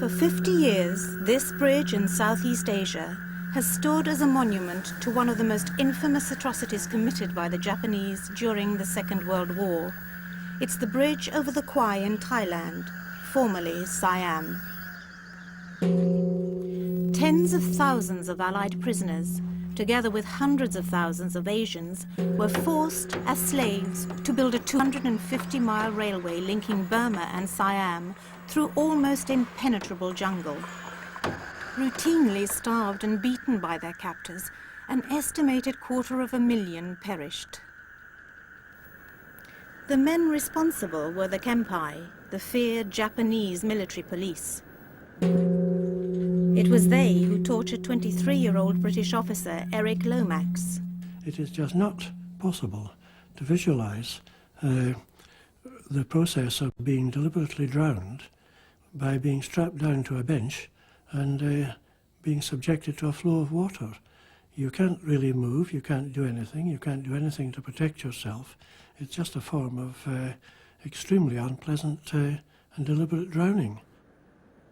For 50 years, this bridge in Southeast Asia has stood as a monument to one of the most infamous atrocities committed by the Japanese during the Second World War. It's the bridge over the Kwai in Thailand, formerly Siam. Tens of thousands of Allied prisoners, together with hundreds of thousands of Asians, were forced as slaves to build a 250-mile railway linking Burma and Siam through almost impenetrable jungle. Routinely starved and beaten by their captors, an estimated 250,000 perished. The men responsible were the Kempai, the feared Japanese military police. It was they who tortured 23-year-old British officer Eric Lomax. It is just not possible to visualize the process of being deliberately drowned by being strapped down to a bench and being subjected to a flow of water. You can't really move, you can't do anything to protect yourself. It's just a form of extremely unpleasant and deliberate drowning.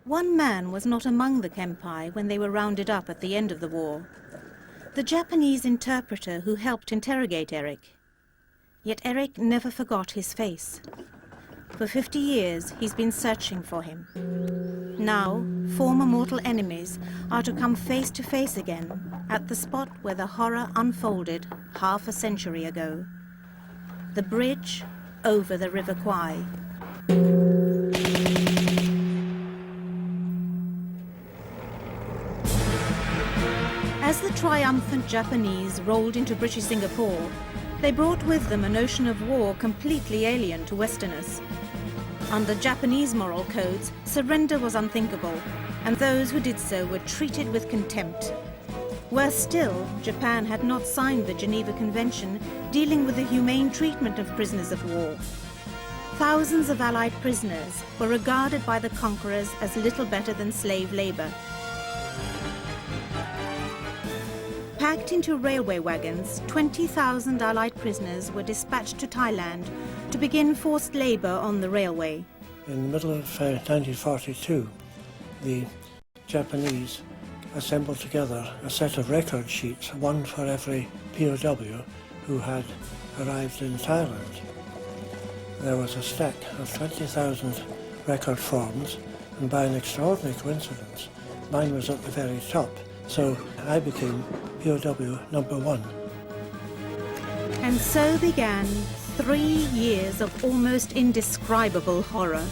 One man was not among the Kempai when they were rounded up at the end of the war. The Japanese interpreter who helped interrogate Eric. Yet Eric never forgot his face. For 50 years, he's been searching for him. Now, former mortal enemies are to come face to face again at the spot where the horror unfolded half a century ago. The bridge over the River Kwai. As the triumphant Japanese rolled into British Singapore, they brought with them a notion of war completely alien to Westerners. Under Japanese moral codes, surrender was unthinkable, and those who did so were treated with contempt. Worse still, Japan had not signed the Geneva Convention dealing with the humane treatment of prisoners of war. Thousands of Allied prisoners were regarded by the conquerors as little better than slave labor. Packed into railway wagons, 20,000 Allied prisoners were dispatched to Thailand to begin forced labor on the railway. In the middle of 1942, the Japanese assembled together a set of record sheets, one for every POW who had arrived in Thailand. There was a stack of 20,000 record forms, and by an extraordinary coincidence, mine was at the very top. So I became POW number 1. And so began 3 years of almost indescribable horror.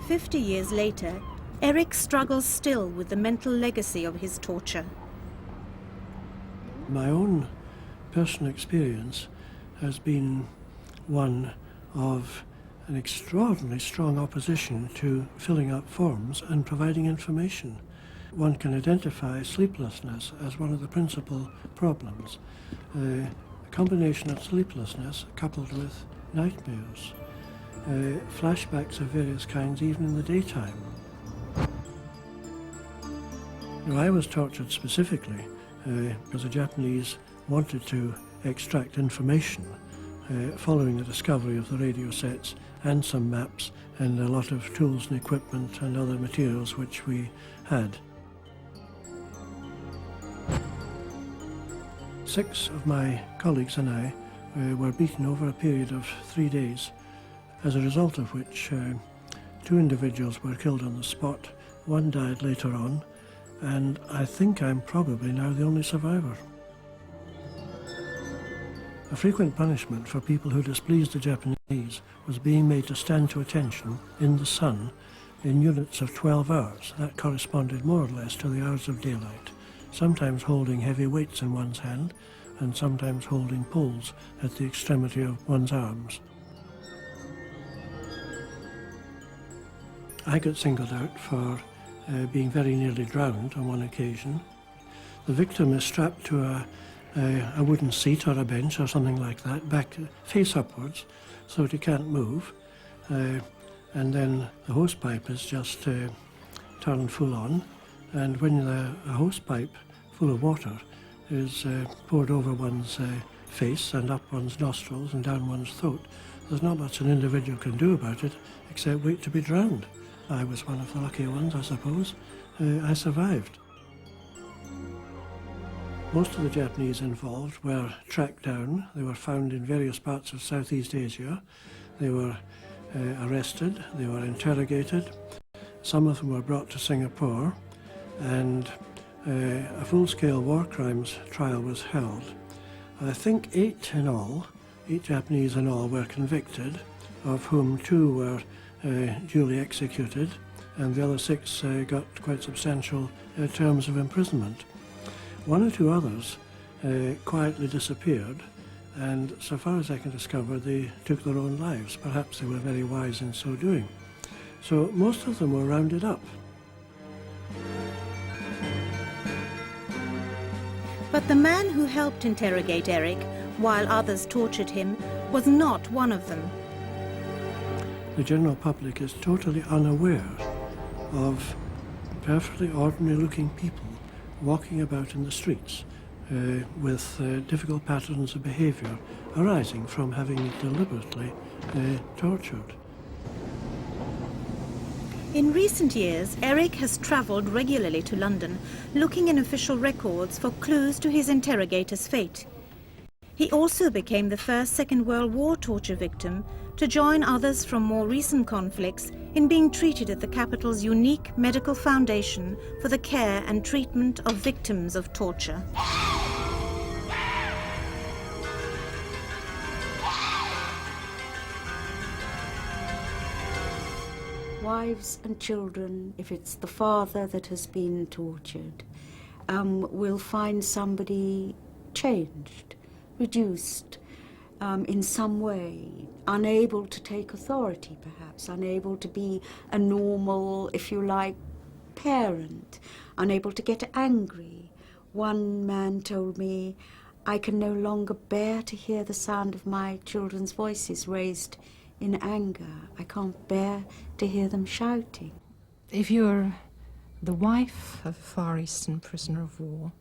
"50 years later, Eric struggles still with the mental legacy of his torture. My own personal experience has been one of an extraordinarily strong opposition to filling up forms and providing information. One can identify sleeplessness as one of the principal problems. A combination of sleeplessness coupled with nightmares, flashbacks of various kinds even in the daytime. Now, I was tortured specifically because the Japanese wanted to extract information following the discovery of the radio sets and some maps and a lot of tools and equipment and other materials which we had. 6 of my colleagues and I were beaten over a period of 3 days, as a result of which 2 individuals were killed on the spot, 1 died later on, and I think I'm probably now the only survivor. A frequent punishment for people who displeased the Japanese was being made to stand to attention in the sun in units of 12 hours. That corresponded more or less to the hours of daylight, sometimes holding heavy weights in one's hand and sometimes holding poles at the extremity of one's arms. I got singled out for being very nearly drowned on one occasion. The victim is strapped to a wooden seat or a bench or something like that, back face upwards, so that he can't move. And then the hose pipe is just turned full on, and when the hose pipe full of water is poured over one's face and up one's nostrils and down one's throat. There's not much an individual can do about it except wait to be drowned. I was one of the lucky ones, I suppose. I survived. Most of the Japanese involved were tracked down. They were found in various parts of Southeast Asia. They were arrested, they were interrogated. Some of them were brought to Singapore, and a full-scale war crimes trial was held. I think 8 Japanese in all, were convicted, of whom 2 were duly executed, and the other 6 got quite substantial terms of imprisonment. 1 or 2 others quietly disappeared, and so far as I can discover, they took their own lives. Perhaps they were very wise in so doing. So most of them were rounded up. But the man who helped interrogate Eric, while others tortured him, was not one of them. The general public is totally unaware of perfectly ordinary-looking people walking about in the streets with difficult patterns of behaviour arising from having been deliberately tortured. In recent years, Eric has travelled regularly to London, looking in official records for clues to his interrogator's fate. He also became the first Second World War torture victim to join others from more recent conflicts in being treated at the capital's unique medical foundation for the care and treatment of victims of torture. Wives and children, if it's the father that has been tortured, will find somebody changed, reduced in some way, unable to take authority perhaps, unable to be a normal, if you like, parent, unable to get angry. One man told me, "I can no longer bear to hear the sound of my children's voices raised in anger. I can't bear to hear them shouting." If you're the wife of a Far Eastern prisoner of war,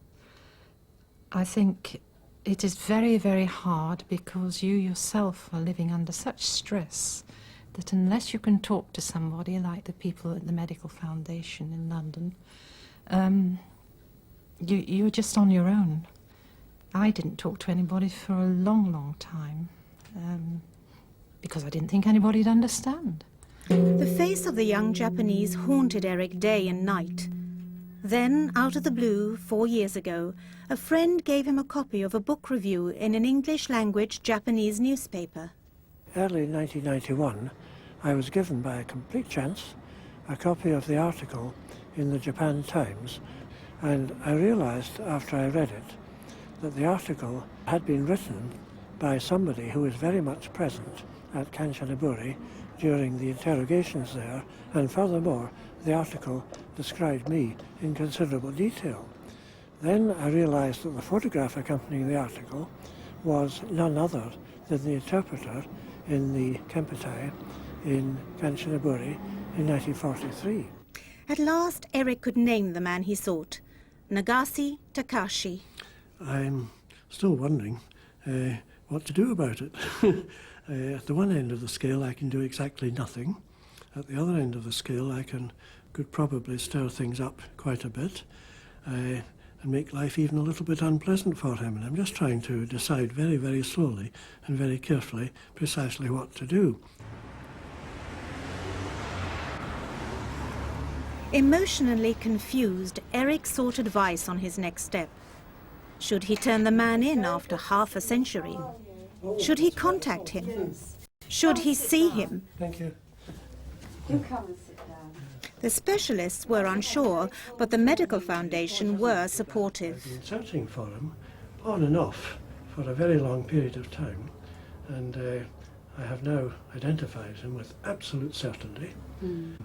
I think it is very, very hard, because you yourself are living under such stress that unless you can talk to somebody like the people at the Medical Foundation in London, you're just on your own. I didn't talk to anybody for a long, long time. Because I didn't think anybody'd understand. The face of the young Japanese haunted Eric day and night. Then, out of the blue, 4 years ago, a friend gave him a copy of a book review in an English-language Japanese newspaper. Early in 1991, I was given by a complete chance a copy of the article in the Japan Times, and I realized after I read it that the article had been written by somebody who was very much present at Kanchanaburi during the interrogations there, and furthermore, the article described me in considerable detail. Then I realized that the photograph accompanying the article was none other than the interpreter in the Kempetai in Kanchanaburi in 1943. At last, Eric could name the man he sought, Nagase Takashi. I'm still wondering what to do about it. At the one end of the scale, I can do exactly nothing. At the other end of the scale, I could probably stir things up quite a bit and make life even a little bit unpleasant for him. And I'm just trying to decide very, very slowly and very carefully precisely what to do. Emotionally confused, Eric sought advice on his next step. Should he turn the man in after half a century? Should he contact him? Should he see him? Thank you. You come and sit down. The specialists were unsure, but the Medical Foundation were supportive. I've been searching for him on and off for a very long period of time, and I have now identified him with absolute certainty.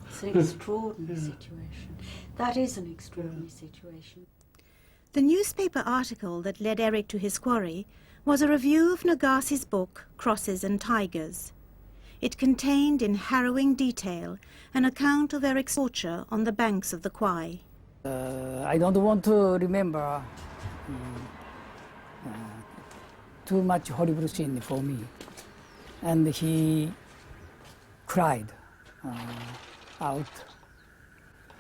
It's an extraordinary situation. That is an extraordinary situation. The newspaper article that led Eric to his quarry was a review of Nagase's book, Crosses and Tigers. It contained in harrowing detail an account of Eric's torture on the banks of the Kwai. I don't want to remember too much horrible scene for me. And he cried out,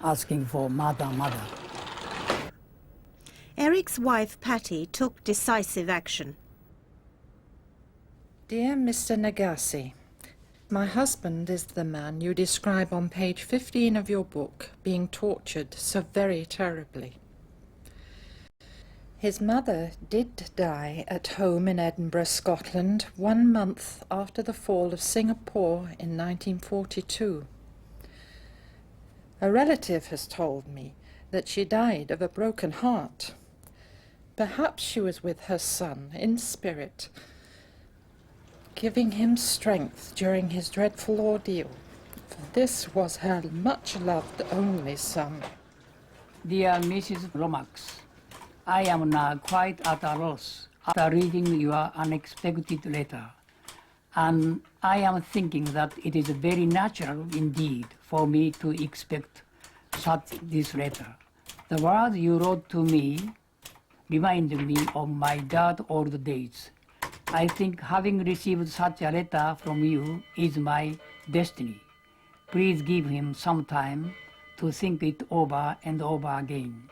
asking for mother, mother. Eric's wife, Patty, took decisive action. Dear Mr. Nagase, my husband is the man you describe on page 15 of your book, being tortured so very terribly. His mother did die at home in Edinburgh, Scotland, 1 month after the fall of Singapore in 1942. A relative has told me that she died of a broken heart. Perhaps she was with her son in spirit, giving him strength during his dreadful ordeal, for this was her much-loved only son. Dear Mrs. Lomax, I am now quite at a loss after reading your unexpected letter, and I am thinking that it is very natural indeed for me to expect such this letter. The words you wrote to me reminded me of my dark old days. I think having received such a letter from you is my destiny. Please give him some time to think it over and over again.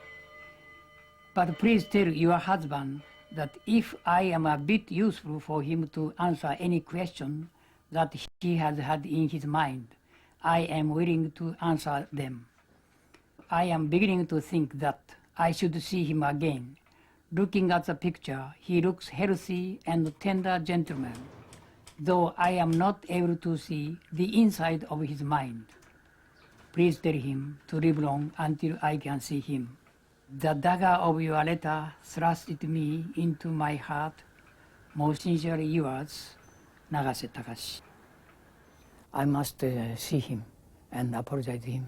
But please tell your husband that if I am a bit useful for him to answer any question that he has had in his mind, I am willing to answer them. I am beginning to think that I should see him again. Looking at the picture, he looks healthy and tender gentleman, though I am not able to see the inside of his mind. Please tell him to live long until I can see him. The dagger of your letter thrusted me into my heart. Most sincerely yours, Nagase Takashi. I must see him and apologize to him.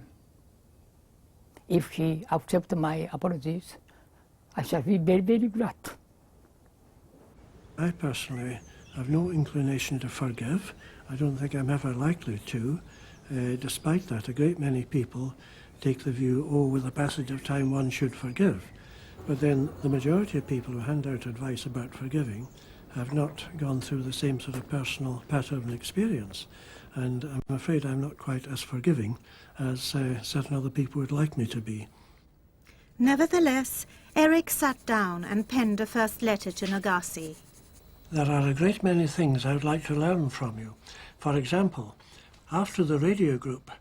If he accepts my apologies, I shall be very, very glad. I personally have no inclination to forgive. I don't think I'm ever likely to. Despite that, a great many people take the view, oh, with the passage of time one should forgive. But then the majority of people who hand out advice about forgiving have not gone through the same sort of personal pattern experience. And I'm afraid I'm not quite as forgiving as certain other people would like me to be. Nevertheless, Eric sat down and penned a first letter to Nagase. There are a great many things I would like to learn from you. For example, after the radio group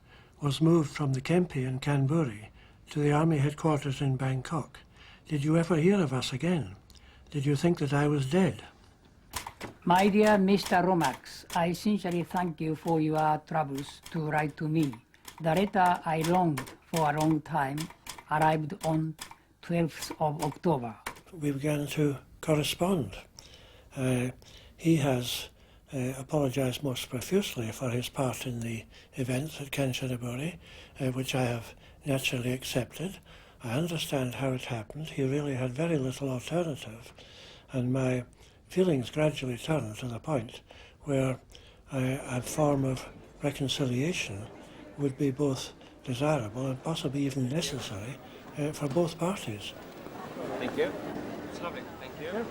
was moved from the Kempi in Kanburi to the army headquarters in Bangkok, did you ever hear of us again? Did you think that I was dead? My dear Mr. Lomax, I sincerely thank you for your troubles to write to me. The letter I longed for a long time arrived on 12th of October. We began to correspond. He has apologised most profusely for his part in the events at Kanchanaburi, which I have naturally accepted. I understand how it happened. He really had very little alternative, and my feelings gradually turned to the point where a form of reconciliation would be both desirable and possibly even necessary for both parties. Thank you. It's lovely. Thank you.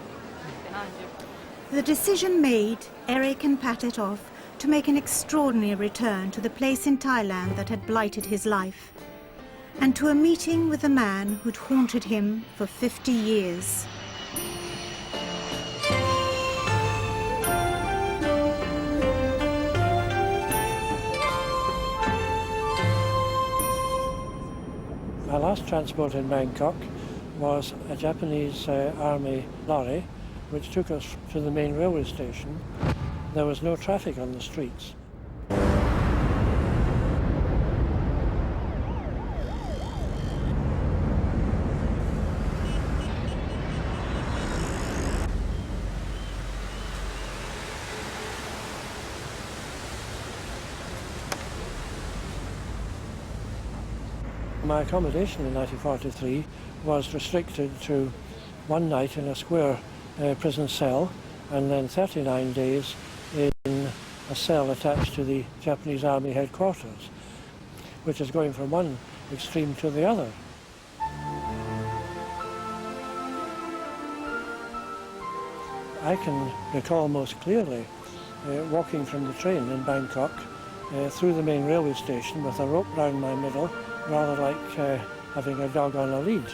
The decision made, Eric and patted off to make an extraordinary return to the place in Thailand that had blighted his life, and to a meeting with the man who'd haunted him for 50 years. My last transport in Bangkok was a Japanese army lorry which took us to the main railway station. There was no traffic on the streets. My accommodation in 1943 was restricted to one night in a square prison cell and then 39 days in a cell attached to the Japanese Army headquarters, which is going from one extreme to the other. I can recall most clearly walking from the train in Bangkok through the main railway station with a rope round my middle, rather like having a dog on a lead.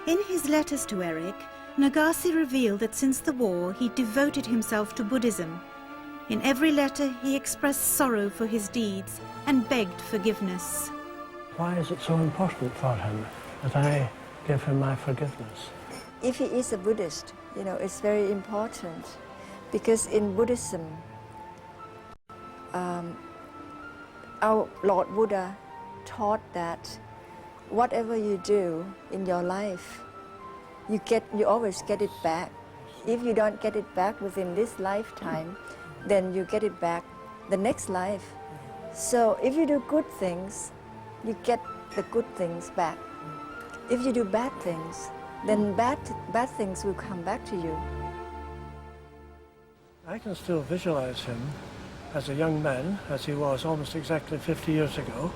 In his letters to Eric, Nagase revealed that since the war he devoted himself to Buddhism. In every letter he expressed sorrow for his deeds and begged forgiveness. Why is it so important for him that I give him my forgiveness? If he is a Buddhist, you know, it's very important because in Buddhism, our Lord Buddha taught that whatever you do in your life, you always get it back. If you don't get it back within this lifetime, then you get it back the next life. So if you do good things, you get the good things back. If you do bad things, then bad things will come back to you. I can still visualize him as a young man, as he was almost exactly 50 years ago,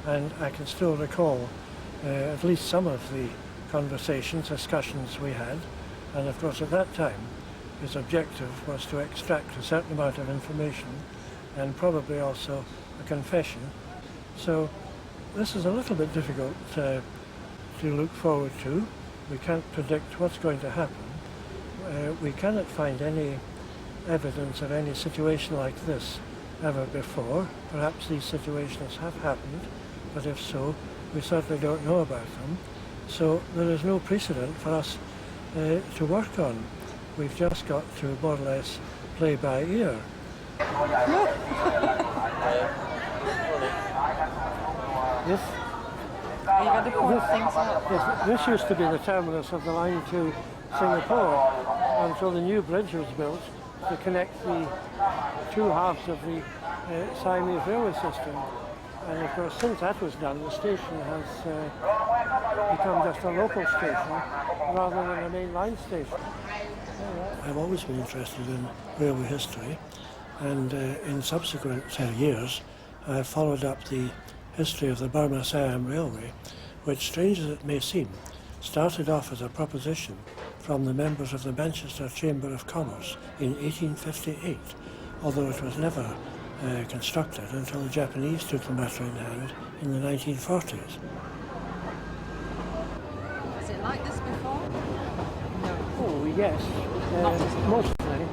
and I can still recall at least some of the conversations, discussions we had, and of course at that time his objective was to extract a certain amount of information and probably also a confession. So this is a little bit difficult to look forward to. We can't predict what's going to happen. We cannot find any evidence of any situation like this ever before. Perhaps these situations have happened, but if so, we certainly don't know about them. So there is no precedent for us to work on. We've just got to more or less play by ear. This used to be the terminus of the line to Singapore until the new bridge was built to connect the two halves of the Siamese railway system. And of course, since that was done, the station has become just a local station rather than a main line station. I've always been interested in railway history, and in subsequent years I've followed up the history of the Burma-Siam Railway, which, strange as it may seem, started off as a proposition from the members of the Manchester Chamber of Commerce in 1858, although it was never constructed until the Japanese took the matter in hand in the 1940s. Was it like this before? No. Oh, yes. Mostly.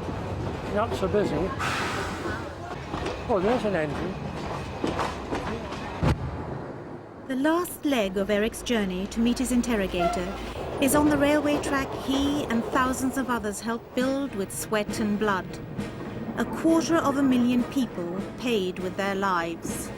Not so busy. Oh, there's an engine. The last leg of Eric's journey to meet his interrogator is on the railway track he and thousands of others helped build with sweat and blood. 250,000 people paid with their lives.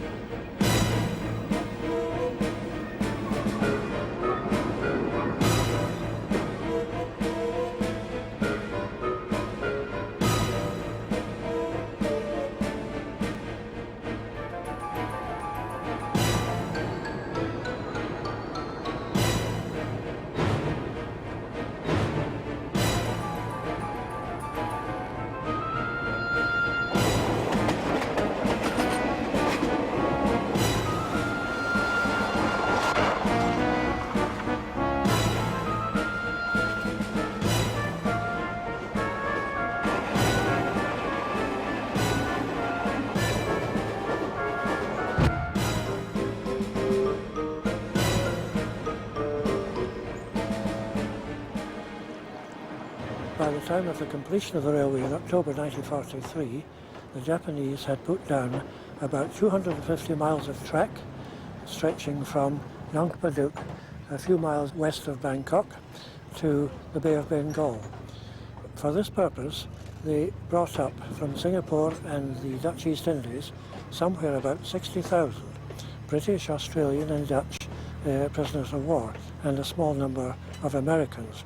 By the time of the completion of the railway in October 1943, the Japanese had put down about 250 miles of track, stretching from Nongpaduk, a few miles west of Bangkok, to the Bay of Bengal. For this purpose, they brought up from Singapore and the Dutch East Indies somewhere about 60,000 British, Australian and Dutch prisoners of war, and a small number of Americans.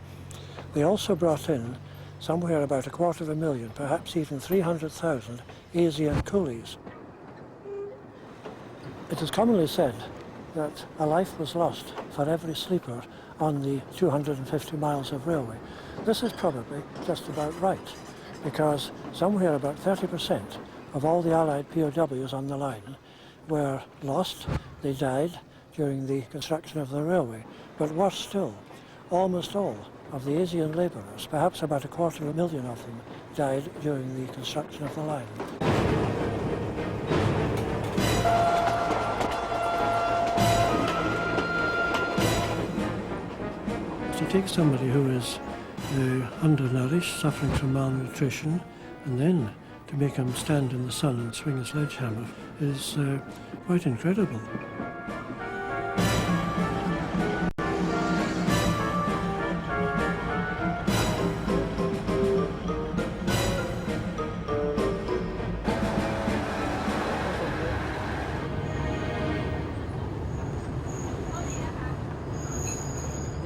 They also brought in somewhere about 250,000, perhaps even 300,000 Asian coolies. It is commonly said that a life was lost for every sleeper on the 250 miles of railway. This is probably just about right, because somewhere about 30% of all the Allied POWs on the line were lost. They died during the construction of the railway. But worse still, almost all of the Asian labourers, perhaps about 250,000 of them, died during the construction of the line. To take somebody who is undernourished, suffering from malnutrition, and then to make him stand in the sun and swing a sledgehammer is quite incredible.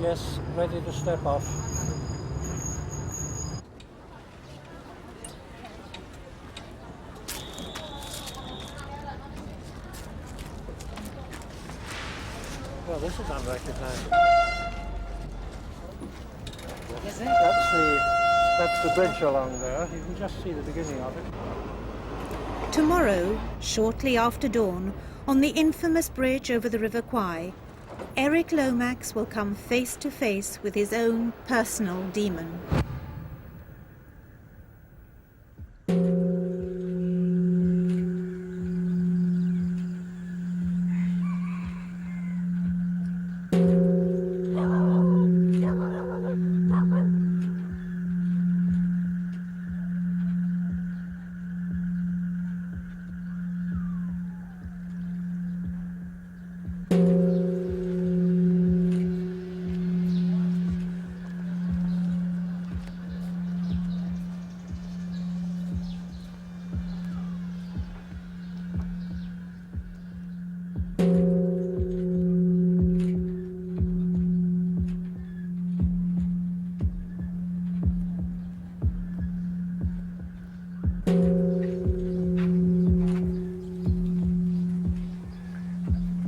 Yes, ready to step off. Well, this is unrecognised. That's the bridge along there. You can just see the beginning of it. Tomorrow, shortly after dawn, on the infamous bridge over the River Kwai, Eric Lomax will come face to face with his own personal demon.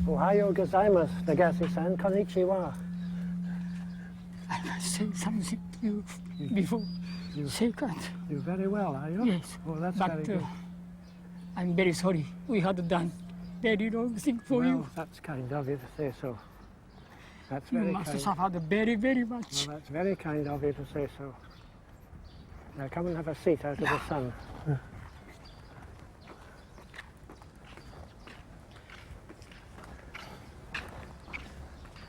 Ohayo gozaimasu, Nagase-san. Konnichiwa. I must say something to you before shake hands. You're very well, are you? Yes, Oh, that's but very good. I'm very sorry. We had done very wrong thing for Well, you. that's kind of you to say so. That's You very must kind. suffer very, very much. Well, that's very kind of you to say so. Now come and have a seat out of the sun.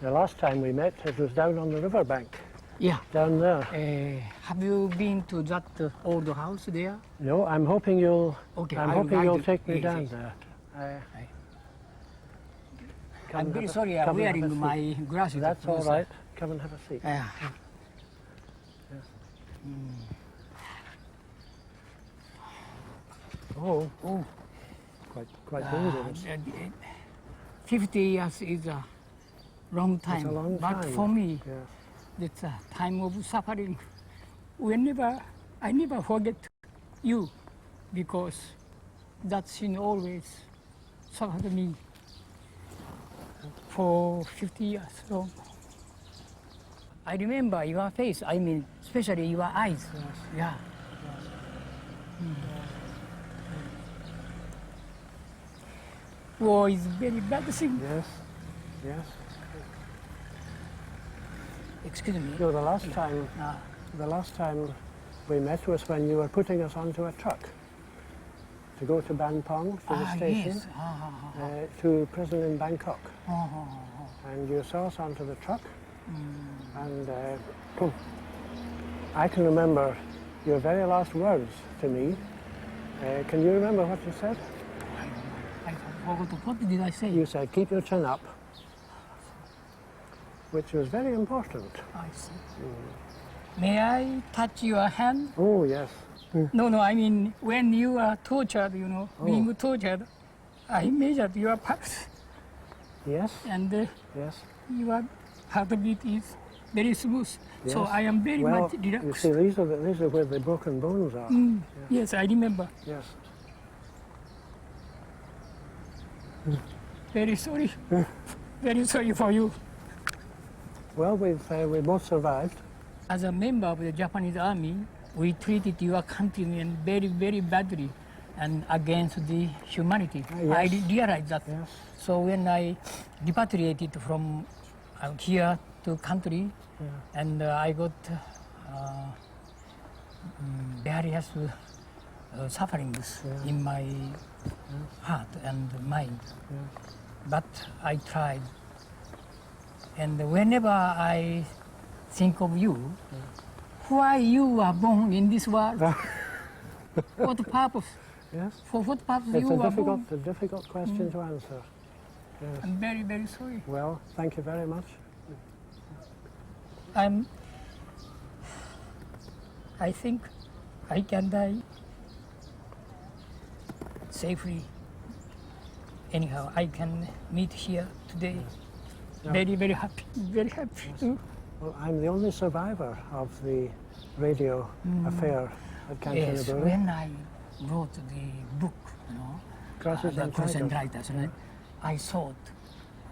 The last time we met, it was down on the riverbank, Yeah. down there. Have you been to that old house there? No, I'm hoping you'll. Okay, I'm I'll hoping guide you'll you. take me Yes, down yes. there. Come I'm and very have a- sorry. come I'm and have a wearing seat. my glasses. That's all because, right. Come and have a seat. Yeah. Oh, Oh. quite dangerous. 50 years is a long time. It's a long but time. for me, Yes. it's a time of suffering. I never forget you, because that sin always suffered me for 50 years long. I remember your face, I mean, especially your eyes. Yes. Yeah. War is very bad thing. Yes. Yes. Excuse me. No, the last time Ah. we met was when you were putting us onto a truck to go to Banpong, to the station, Yes. to prison in Bangkok. Oh. And you saw us onto the truck, and I can remember your very last words to me. Can you remember what you said? I forgot. What did I say? You said, keep your chin up, which was very important. I see. May I touch your hand? Oh, yes. No, I mean, when you are tortured, being tortured, I measured your pulse, Yes, and yes. your heartbeat is very smooth. So Yes. I am very Well, much you relaxed. see, these are where the broken bones are. Yes, I remember. Yes. Very sorry. very sorry for you. Well, we both survived. As a member of the Japanese army, we treated your countrymen very, very badly and against the humanity. Yes. I realized that. Yes. So when I repatriated from here to country, and I got various sufferings in my heart and mind. But I tried. And whenever I think of you, why you were born in this world? What purpose? Yes. For what purpose It's you were born? a difficult question to answer. Yes. I'm very, very sorry. Well, thank you very much. I think I can die safely. Anyhow, I can meet here today. Yeah. Very, very happy. Very happy. Yes. Well, I'm the only survivor of the radio affair at Yes, Kanchanaburi. when I wrote the book, Crosses the and Cross and Tigers. Writers, right? I thought,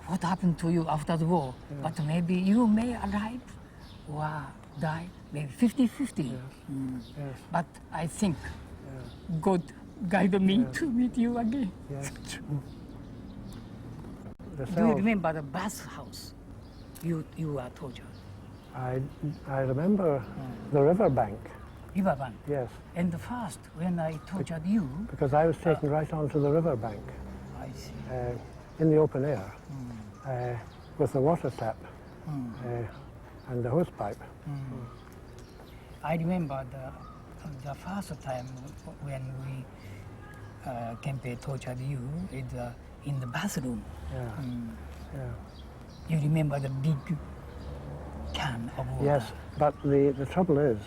what happened to you after the war? But maybe you may arrive or die, maybe 50-50. Yes. But I think God guided me to meet you again. Yes. The Do you cells, remember the bathhouse you were tortured? I remember the riverbank, Riverbank. yes, And the first, when I tortured you, because I was taken right onto the riverbank I see. in the open air with the water tap and the hose pipe. I remember the first time when we Kempe tortured you in the bathroom. Yeah. Yeah. You remember the big can of water? Yes, but the trouble is,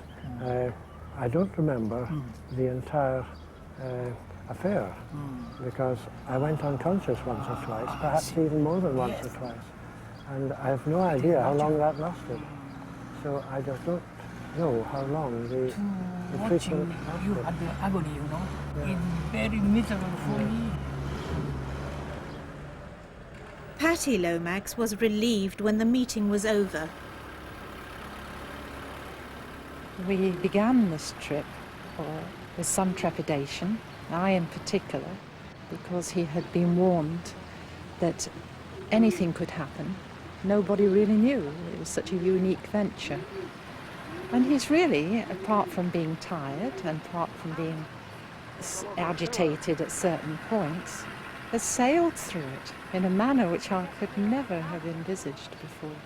I don't remember the entire affair because I went unconscious once or twice, perhaps even more than once or twice. And I have no idea how long that lasted. So I just don't know how long the Watching treatment you lasted. had the agony, it's very miserable for me. Patty Lomax was relieved when the meeting was over. We began this trip with some trepidation, I in particular, because he had been warned that anything could happen. Nobody really knew. It was such a unique venture. And he's really, apart from being tired and apart from being agitated at certain points, has sailed through it in a manner which I could never have envisaged before.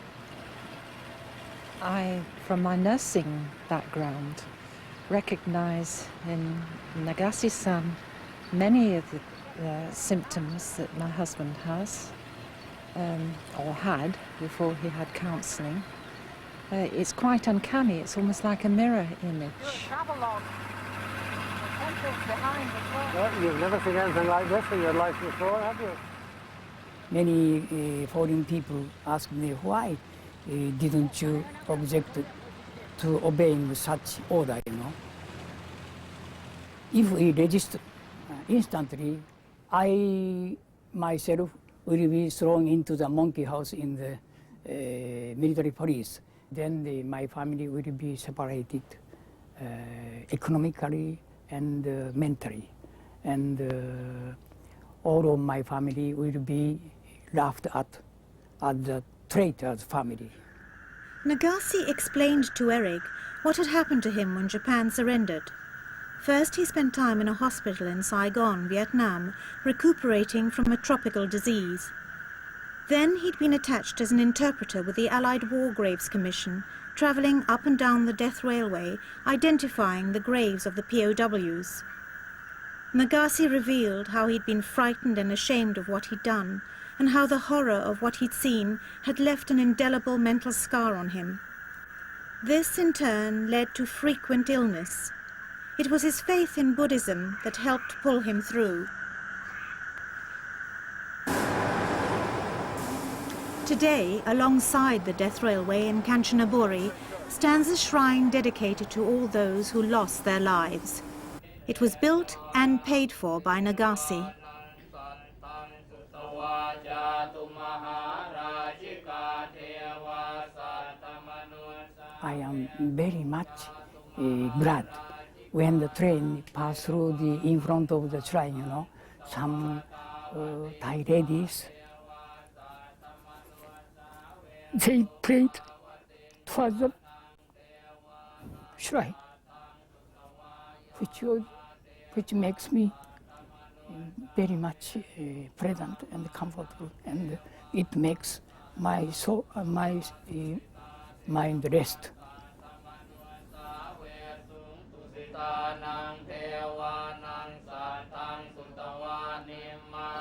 I, from my nursing background, recognize in Nagase-san many of the symptoms that my husband has, or had before he had counselling. It's quite uncanny. It's almost like a mirror image. Well, you've never seen anything like this in your life before, have you? Many foreign people ask me, why didn't you object to obeying such order, If we resist instantly, I myself will be thrown into the monkey house in the military police. Then my family will be separated economically and mentally. And all of my family will be laughed at as the traitor's family. Nagase explained to Eric what had happened to him when Japan surrendered. First, he spent time in a hospital in Saigon, Vietnam, recuperating from a tropical disease. Then he'd been attached as an interpreter with the Allied War Graves Commission, travelling up and down the death railway, identifying the graves of the POWs. Nagase revealed how he'd been frightened and ashamed of what he'd done, and how the horror of what he'd seen had left an indelible mental scar on him. This, in turn, led to frequent illness. It was his faith in Buddhism that helped pull him through. Today, alongside the death railway in Kanchanaburi, stands a shrine dedicated to all those who lost their lives. It was built and paid for by Nagase. I am very much glad when the train passed through in front of the shrine, you know, some Thai ladies, they prayed for the shrine, which makes me very much pleasant and comfortable, and it makes my soul, my mind rest.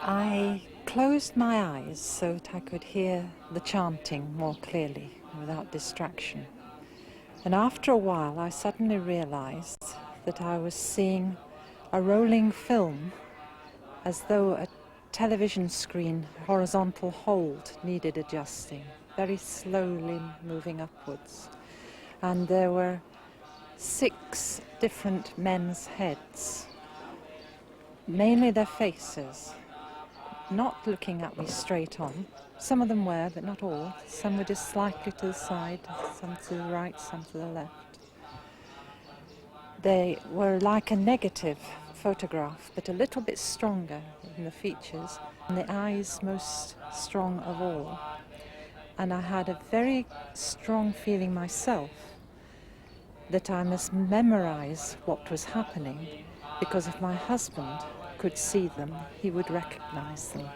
I closed my eyes so that I could hear the chanting more clearly without distraction. And after a while, I suddenly realized that I was seeing a rolling film, as though a television screen horizontal hold needed adjusting, very slowly moving upwards. And there were 6 different men's heads, mainly their faces, not looking at me straight on. Some of them were, but not all. Some were just slightly to the side, some to the right, some to the left. They were like a negative photograph, but a little bit stronger in the features, and the eyes most strong of all. And I had a very strong feeling myself that I must memorize what was happening, because if my husband could see them, he would recognize them.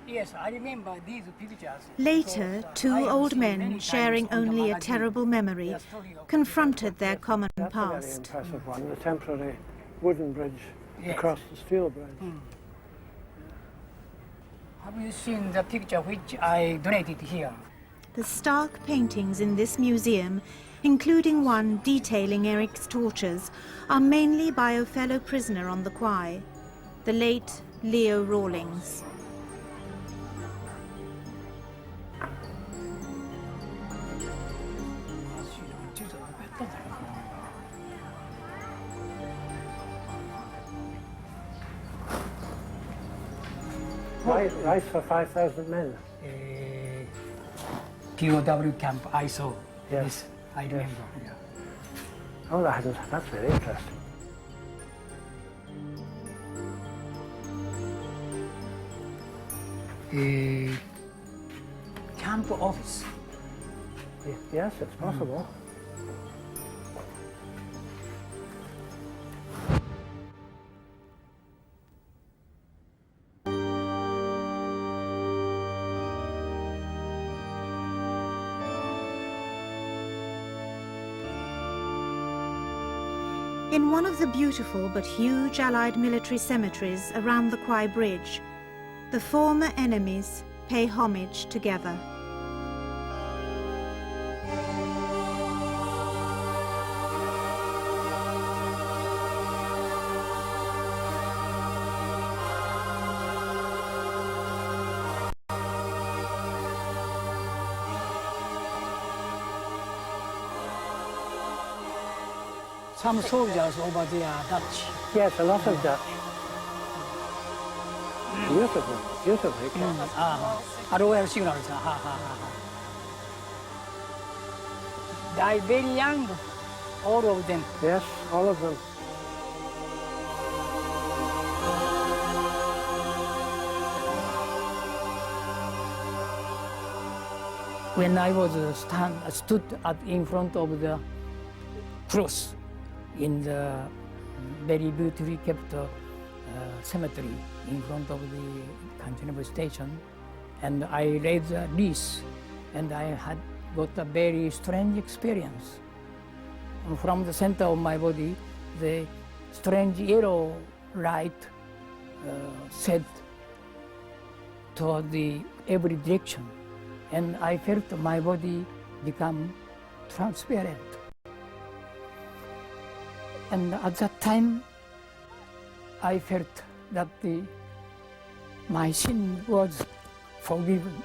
Yes, I remember these pictures. Later, two old men, sharing only a terrible memory, confronted their common That's a very past. impressive one, the temporary wooden bridge across the steel bridge. Have you seen the picture which I donated here? The stark paintings in this museum, including one detailing Eric's tortures, are mainly by a fellow prisoner on the Kwai, the late Leo Rawlings. Rice for 5,000 men. POW camp I saw. Yes. This I remember. Yeah. Oh, that's very interesting. Camp office. Yes, it's possible. In one of the beautiful but huge Allied military cemeteries around the Kwai Bridge, the former enemies pay homage together. Some soldiers over there are Dutch. Yes, a lot of Dutch. Beautiful, beautifully kept. A royal signals. They are very young, all of them. Yes, all of them. When I was stood in front of the cross in the very beautifully kept cemetery in front of the Kanchanaburi station, and I read the list, and I had got a very strange experience. And from the center of my body, the strange yellow light set toward every direction, and I felt my body become transparent. And at that time, I felt that my sin was forgiven.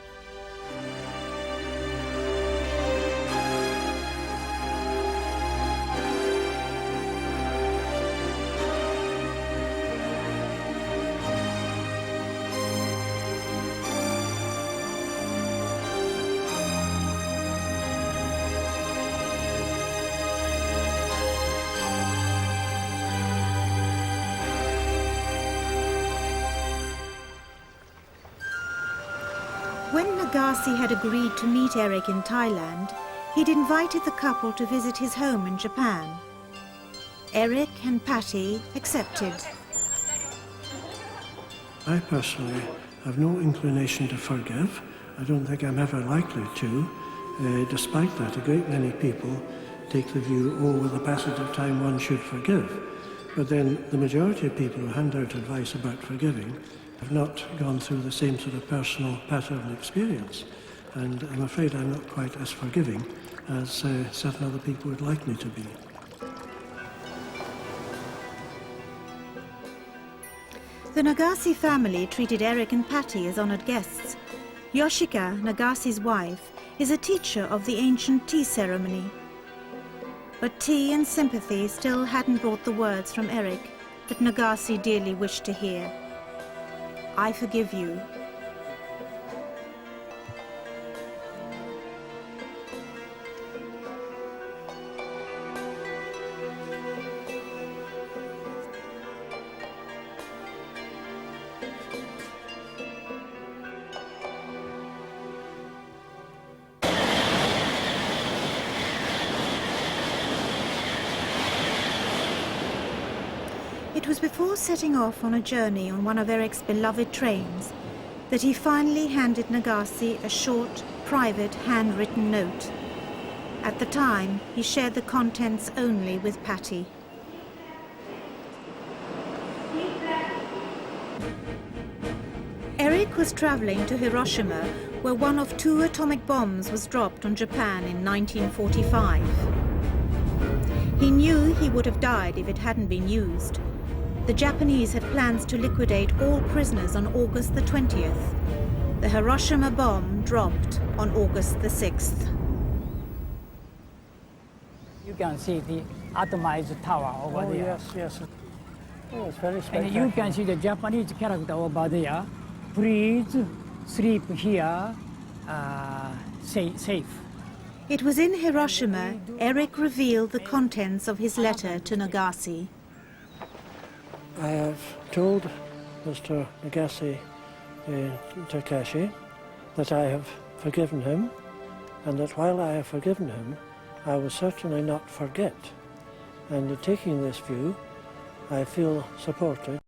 When Nagase had agreed to meet Eric in Thailand, he'd invited the couple to visit his home in Japan. Eric and Patty accepted. I personally have no inclination to forgive. I don't think I'm ever likely to. Despite that, a great many people take the view, oh, with the passage of time one should forgive. But then the majority of people who hand out advice about forgiving have not gone through the same sort of personal pattern experience. And I'm afraid I'm not quite as forgiving as certain other people would like me to be. The Nagase family treated Eric and Patty as honoured guests. Yoshika, Nagase's wife, is a teacher of the ancient tea ceremony. But tea and sympathy still hadn't brought the words from Eric that Nagase dearly wished to hear. I forgive you. It was before setting off on a journey on one of Eric's beloved trains that he finally handed Nagase a short, private, handwritten note. At the time, he shared the contents only with Patty. Eric was traveling to Hiroshima, where one of 2 atomic bombs was dropped on Japan in 1945. He knew he would have died if it hadn't been used. The Japanese had plans to liquidate all prisoners on August the 20th. The Hiroshima bomb dropped on August the 6th. You can see the atomized tower over there. Yes, yes. Oh, it's very spectacular. And you can see the Japanese character over there. Please sleep here, safe. It was in Hiroshima Eric revealed the contents of his letter to Nagase. I have told Mr. Nagase Takashi that I have forgiven him, and that while I have forgiven him, I will certainly not forget. And in taking this view, I feel supported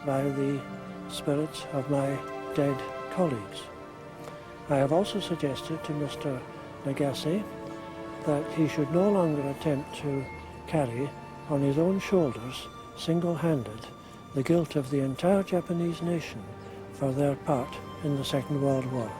by the spirits of my dead colleagues. I have also suggested to Mr. Nagase that he should no longer attempt to carry on his own shoulders, single-handed, the guilt of the entire Japanese nation for their part in the Second World War.